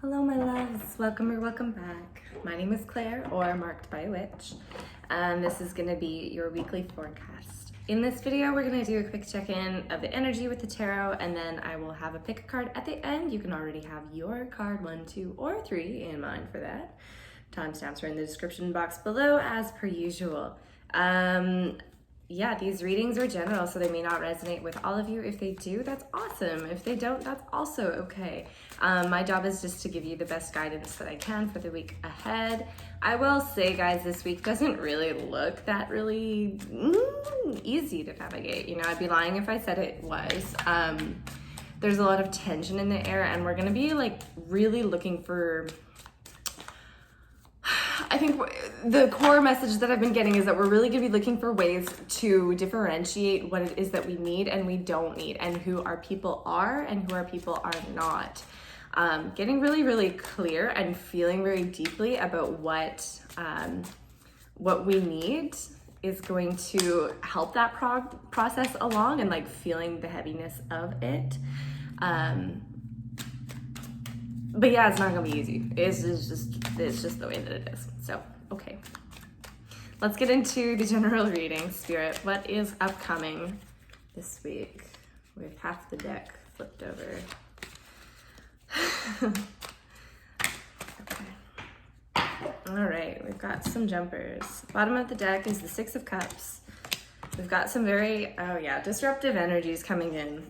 Hello my loves, welcome or welcome back. My name is Claire, or Marked by a Witch, and this is going to be your weekly forecast. In this video we're going to do a quick check-in of the energy with the tarot, and then I will have a pick a card at the end. You can already have your card 1, 2, or 3 in mind for that. Timestamps are in the description box below as per usual. Yeah, these readings are general, so they may not resonate with all of you. If they do, that's awesome. If they don't, that's also okay. My job is just to give you the best guidance that I can for the week ahead. I will say, guys, this week doesn't really look that really easy to navigate. You know, I'd be lying if I said it was. There's a lot of tension in the air, and we're gonna be like really looking for, I think the core message that I've been getting is that we're really going to be looking for ways to differentiate what it is that we need and we don't need, and who our people are and who our people are not. Getting really, really clear and feeling very deeply about what we need is going to help that process along, and like feeling the heaviness of it. But yeah, it's not gonna be easy. It's just the way that it is. So, okay. Let's get into the general reading. Spirit, what is upcoming this week? We have half the deck flipped over. Okay. All right, we've got some jumpers. Bottom of the deck is the 6 of Cups. We've got some very, disruptive energies coming in.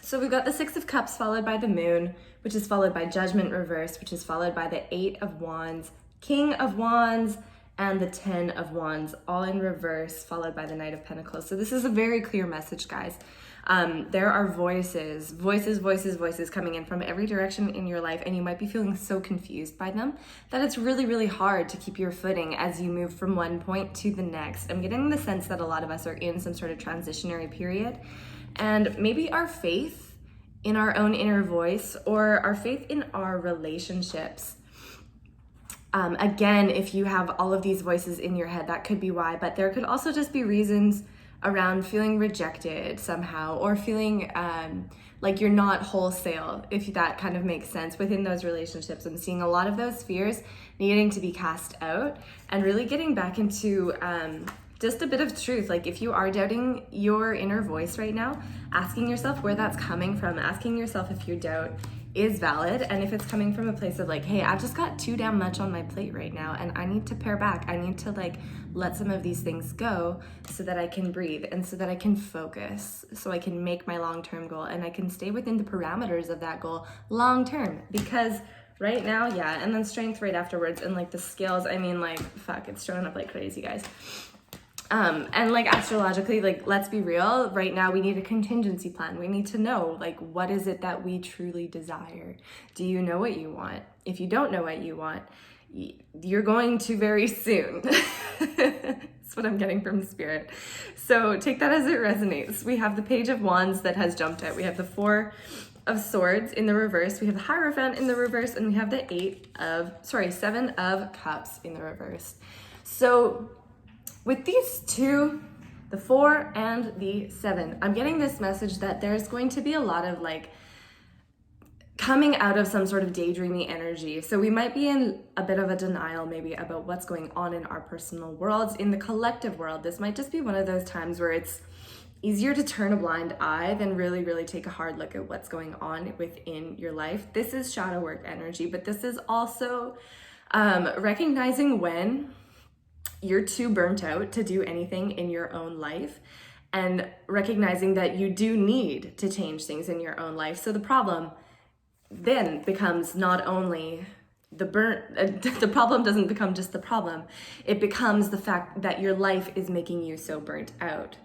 So we've got the 6 of Cups followed by the Moon, which is followed by Judgment reverse, which is followed by the 8 of Wands, King of Wands, and the 10 of Wands, all in reverse, followed by the Knight of Pentacles. So this is a very clear message, guys. There are voices coming in from every direction in your life, and you might be feeling so confused by them that it's really, really hard to keep your footing as you move from one point to the next. I'm getting the sense that a lot of us are in some sort of transitionary period, and maybe our faith in our own inner voice, or our faith in our relationships. Again, if you have all of these voices in your head, that could be why, but there could also just be reasons around feeling rejected somehow, or feeling like you're not wholesale, if that kind of makes sense within those relationships. I'm seeing a lot of those fears needing to be cast out, and really getting back into just a bit of truth. Like if you are doubting your inner voice right now, asking yourself where that's coming from, asking yourself if your doubt is valid, and if it's coming from a place of like, hey, I've just got too damn much on my plate right now, and I need to pare back. I need to like let some of these things go so that I can breathe, and so that I can focus, so I can make my long-term goal, and I can stay within the parameters of that goal long-term. Because right now, yeah, and then strength right afterwards, and like the skills, I mean, like, fuck, it's showing up like crazy, guys. And like astrologically, like, let's be real, right now we need a contingency plan. We need to know, like, what is it that we truly desire? Do you know what you want? If you don't know what you want, you're going to very soon. That's what I'm getting from Spirit. So take that as it resonates. We have the Page of Wands that has jumped out. We have the 4 of Swords in the reverse. We have the Hierophant in the reverse, and we have the 7 of Cups in the reverse. So with these two, the 4 and the 7, I'm getting this message that there's going to be a lot of like coming out of some sort of daydreamy energy. So we might be in a bit of a denial maybe about what's going on in our personal worlds. In the collective world, this might just be one of those times where it's easier to turn a blind eye than really, really take a hard look at what's going on within your life. This is shadow work energy, but this is also recognizing when you're too burnt out to do anything in your own life, and recognizing that you do need to change things in your own life. So the problem then becomes not only the problem doesn't become just the problem, it becomes the fact that your life is making you so burnt out,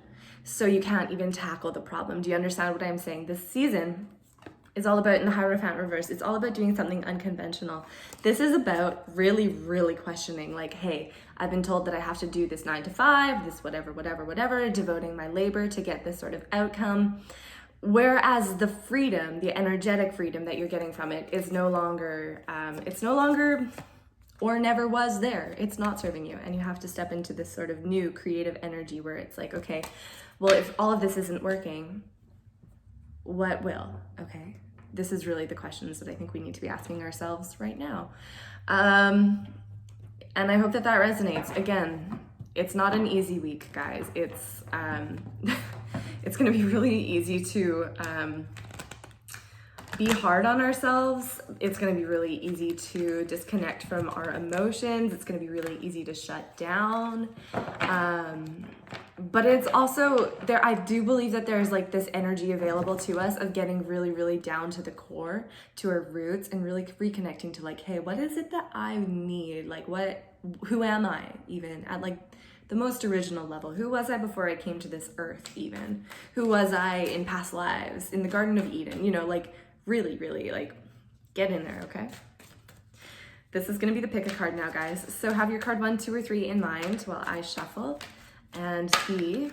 so you can't even tackle the problem. Do you understand what I'm saying? This season is all about, in the Hierophant reverse, it's all about doing something unconventional. This is about really, really questioning, like, hey, I've been told that I have to do this 9 to 5, this whatever, devoting my labor to get this sort of outcome. Whereas the freedom, the energetic freedom that you're getting from it is no longer, or never was there. It's not serving you, and you have to step into this sort of new creative energy where it's like, okay, well, if all of this isn't working, what will? Okay, this is really the questions that I think we need to be asking ourselves right now. And I hope that resonates. Again, it's not an easy week, guys. It's it's going to be really easy to be hard on ourselves. It's going to be really easy to disconnect from our emotions. It's going to be really easy to shut down. But it's also there. I do believe that there's like this energy available to us of getting really, really down to the core, to our roots, and really reconnecting to like, hey, what is it that I need? Like, who am I even at like the most original level? Who was I before I came to this earth even? Who was I in past lives, in the Garden of Eden? You know, like really, really like get in there, okay? This is gonna be the pick a card now, guys. So have your card 1, 2, or 3 in mind while I shuffle. And the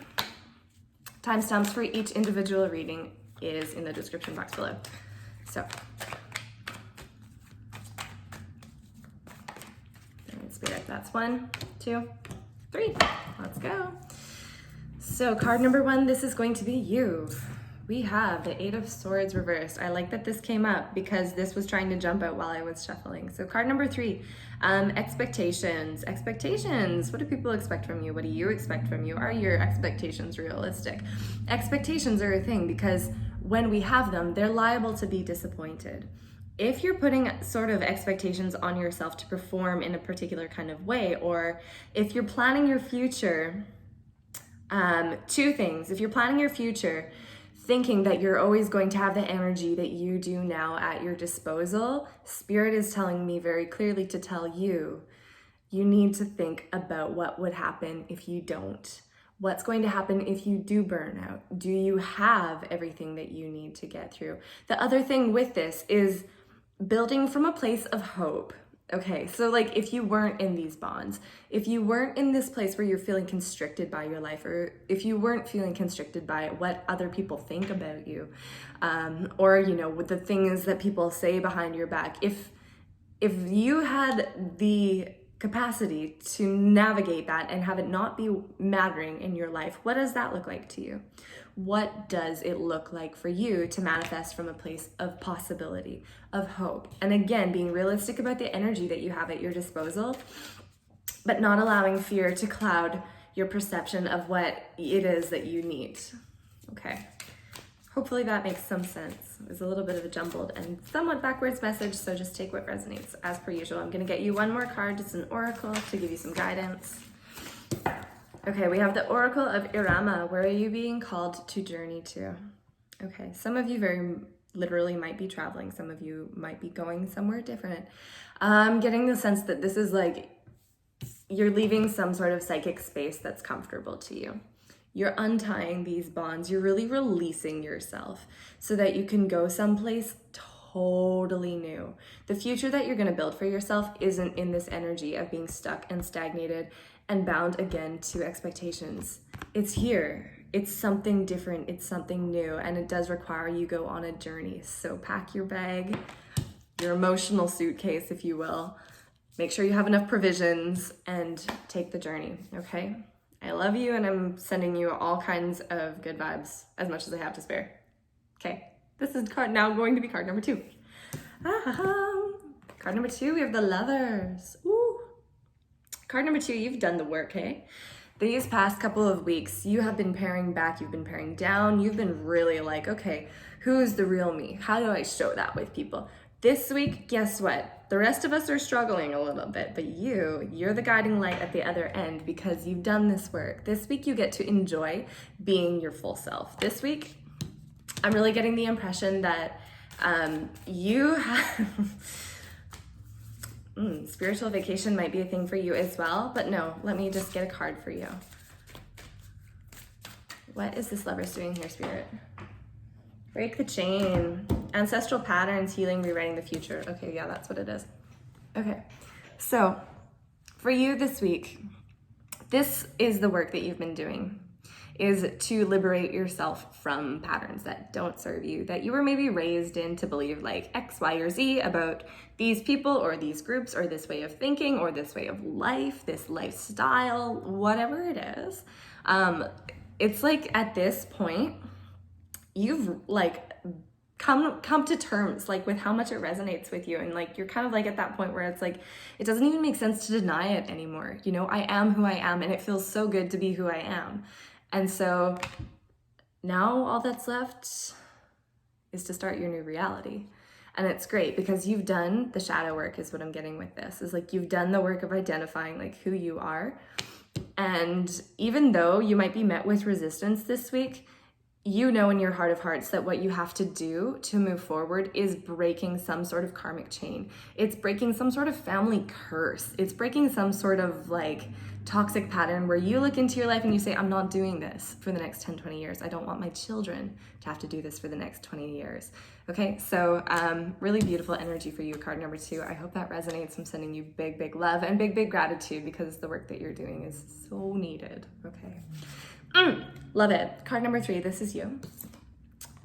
timestamps for each individual reading is in the description box below. So, Spirit, that's 1, 2, 3. Let's go. So card number 1, this is going to be you. We have the 8 of Swords reversed. I like that this came up because this was trying to jump out while I was shuffling. So card number 3, expectations. Expectations. What do people expect from you? What do you expect from you? Are your expectations realistic? Expectations are a thing because when we have them, they're liable to be disappointed. If you're putting sort of expectations on yourself to perform in a particular kind of way, or if you're planning your future, 2 things. If you're planning your future thinking that you're always going to have the energy that you do now at your disposal, Spirit is telling me very clearly to tell you, you need to think about what would happen if you don't. What's going to happen if you do burn out? Do you have everything that you need to get through? The other thing with this is building from a place of hope. Okay, so like if you weren't in these bonds, if you weren't in this place where you're feeling constricted by your life, or if you weren't feeling constricted by what other people think about you, or, you know, with the things that people say behind your back, if you had the capacity to navigate that and have it not be mattering in your life, what does that look like to you? What does it look like for you to manifest from a place of possibility, of hope? And again, being realistic about the energy that you have at your disposal, but not allowing fear to cloud your perception of what it is that you need. Okay. Hopefully that makes some sense. It was a little bit of a jumbled and somewhat backwards message, so just take what resonates. As per usual, I'm going to get you one more card. It's an oracle to give you some guidance. Okay, we have the Oracle of Irama. Where are you being called to journey to? Okay, some of you very literally might be traveling. Some of you might be going somewhere different. I'm getting the sense that this is like you're leaving some sort of psychic space that's comfortable to you. You're untying these bonds. You're really releasing yourself so that you can go someplace totally new. The future that you're going to build for yourself isn't in this energy of being stuck and stagnated and bound again to expectations. It's here. It's something different. It's something new, and it does require you go on a journey. So pack your bag, your emotional suitcase, if you will. Make sure you have enough provisions and take the journey, okay? I love you, and I'm sending you all kinds of good vibes, as much as I have to spare. Okay, this is now going to be card number 2. Card number 2, we have the Lovers. Ooh. Card number 2, you've done the work, hey? These past couple of weeks, you have been paring back, you've been paring down, you've been really like, okay, who's the real me? How do I show that with people? This week, guess what? The rest of us are struggling a little bit, but you're the guiding light at the other end because you've done this work. This week, you get to enjoy being your full self. This week, I'm really getting the impression that you have... spiritual vacation might be a thing for you as well, but no, let me just get a card for you. What is this Lovers doing here, Spirit? Break the chain. Ancestral patterns, healing, rewriting the future. Okay, yeah, that's what it is. Okay, so for you this week, this is the work that you've been doing, is to liberate yourself from patterns that don't serve you, that you were maybe raised in to believe like X, Y, or Z about these people or these groups or this way of thinking or this way of life, this lifestyle, whatever it is. It's like at this point, you've like come to terms like with how much it resonates with you, and like you're kind of like at that point where it's like it doesn't even make sense to deny it anymore. You know, I am who I am, and it feels so good to be who I am. And so now all that's left is to start your new reality. And it's great because you've done the shadow work, is what I'm getting with this, is like you've done the work of identifying like who you are. And even though you might be met with resistance this week, you know in your heart of hearts that what you have to do to move forward is breaking some sort of karmic chain. It's breaking some sort of family curse. It's breaking some sort of like toxic pattern where you look into your life and you say, I'm not doing this for the next 10, 20 years. I don't want my children to have to do this for the next 20 years. Okay, so really beautiful energy for you, card number 2. I hope that resonates. I'm sending you big, big love and big, big gratitude because the work that you're doing is so needed. Okay. Love it. Card number 3, this is you.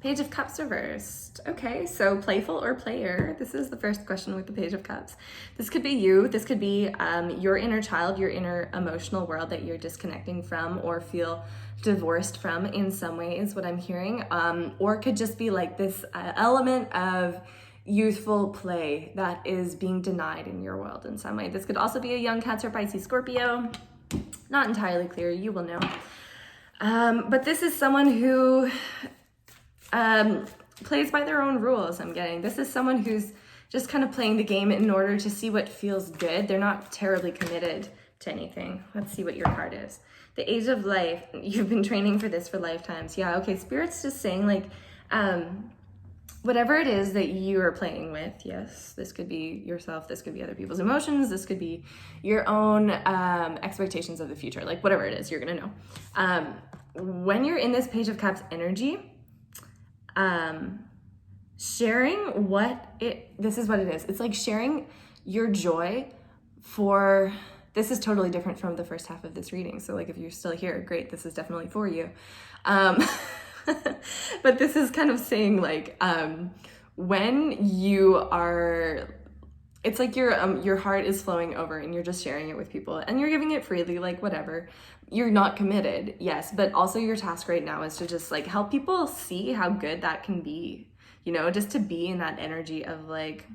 Page of Cups reversed. Okay, so playful or player? This is the first question with the Page of Cups. This could be you. This could be your inner child, your inner emotional world that you're disconnecting from or feel divorced from in some way is what I'm hearing. Or it could just be like this element of youthful play that is being denied in your world in some way. This could also be a young Cancer, Pisces, Scorpio. Not entirely clear. You will know. But this is someone who plays by their own rules, I'm getting. This is someone who's just kind of playing the game in order to see what feels good. They're not terribly committed to anything. Let's see what your card is. The Age of Life. You've been training for this for lifetimes. Yeah, okay. Spirit's just saying like, whatever it is that you are playing with, yes, this could be yourself, this could be other people's emotions, this could be your own expectations of the future, like whatever it is, you're gonna know. When you're in this Page of Cups energy, sharing this is what it is. It's like sharing your joy for, this is totally different from the first half of this reading. So like if you're still here, great, this is definitely for you. But this is kind of saying like, when you are, it's like your heart is flowing over and you're just sharing it with people and you're giving it freely, like whatever. You're not committed, yes, but also your task right now is to just like help people see how good that can be, you know, just to be in that energy of like,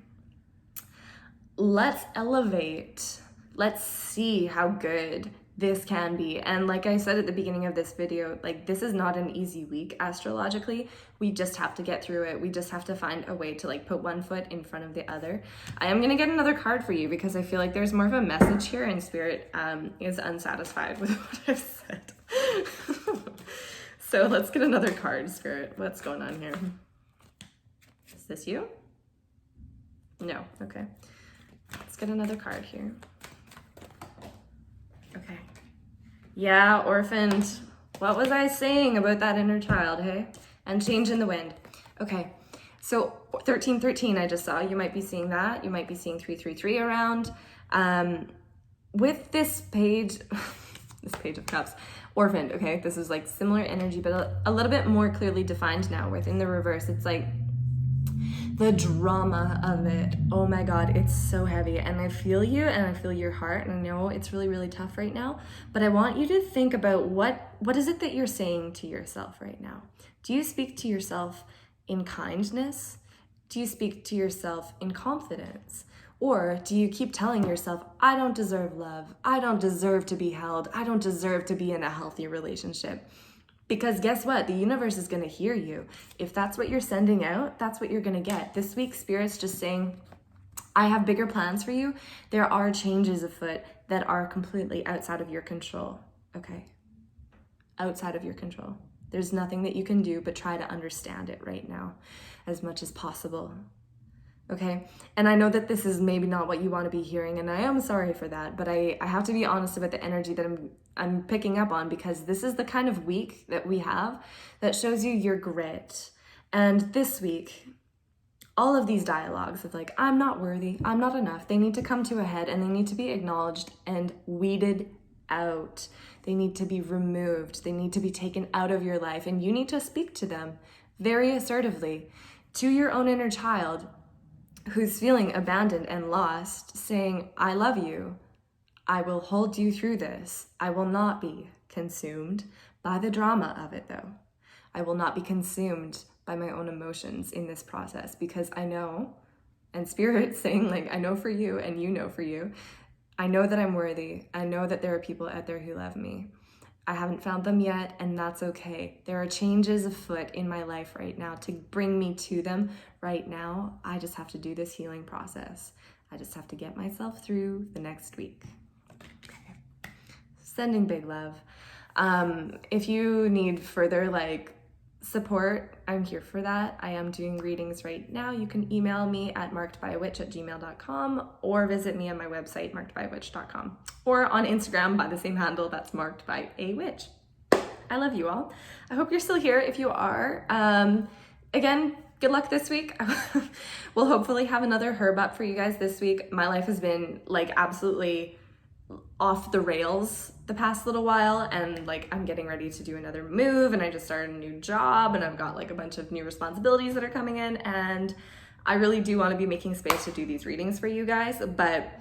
let's elevate, let's see how good this can be. And like I said at the beginning of this video, like this is not an easy week astrologically. We just have to get through it. We just have to find a way to like put one foot in front of the other. I am gonna get another card for you because I feel like there's more of a message here, and Spirit is unsatisfied with what I've said. So let's get another card, Spirit. What's going on here? Is this you? No, okay. Let's get another card here. Okay. Yeah, orphaned. What was I saying about that inner child, hey? And change in the wind. Okay. So 1313 I just saw. You might be seeing that. You might be seeing 333 around. With this page, this Page of Cups, orphaned, okay? This is like similar energy, but a little bit more clearly defined now. Within the reverse, it's like the drama of it. Oh my God, it's so heavy. And I feel you and I feel your heart. And I know it's really, really tough right now, but I want you to think about what is it that you're saying to yourself right now? Do you speak to yourself in kindness? Do you speak to yourself in confidence? Or do you keep telling yourself, I don't deserve love. I don't deserve to be held. I don't deserve to be in a healthy relationship. Because guess what? The universe is going to hear you. If that's what you're sending out, that's what you're going to get. This week, Spirit's just saying, I have bigger plans for you. There are changes afoot that are completely outside of your control. Okay? Outside of your control. There's nothing that you can do but try to understand it right now as much as possible. Okay? And I know that this is maybe not what you want to be hearing, and I am sorry for that, but I have to be honest about the energy that I'm picking up on, because this is the kind of week that we have that shows you your grit. And this week, all of these dialogues of like, I'm not worthy, I'm not enough, they need to come to a head and they need to be acknowledged and weeded out. They need to be removed. They need to be taken out of your life, and you need to speak to them very assertively, to your own inner child who's feeling abandoned and lost, saying, I love you. I will hold you through this. I will not be consumed by the drama of it, though. I will not be consumed by my own emotions in this process, because I know, and Spirit's saying, like, I know for you and you know for you, I know that I'm worthy. I know that there are people out there who love me. I haven't found them yet, and that's okay. There are changes afoot in my life right now to bring me to them right now. I just have to do this healing process. I just have to get myself through the next week. Okay. Sending big love. If you need further support, I'm here for that. I am doing readings right now. You can email me at markedbyawitch@gmail.com or visit me on my website, markedbyawitch.com, or on Instagram by the same handle, that's markedbyawitch. I love you all. I hope you're still here. If you are, again, good luck this week. We'll hopefully have another herb up for you guys this week. My life has been absolutely off the rails the past little while, and I'm getting ready to do another move, and I just started a new job, and I've got a bunch of new responsibilities that are coming in, and I really do want to be making space to do these readings for you guys, but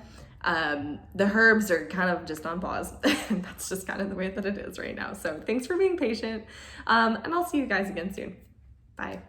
the herbs are kind of just on pause. And that's just kind of the way that it is right now. So thanks for being patient, and I'll see you guys again soon. Bye.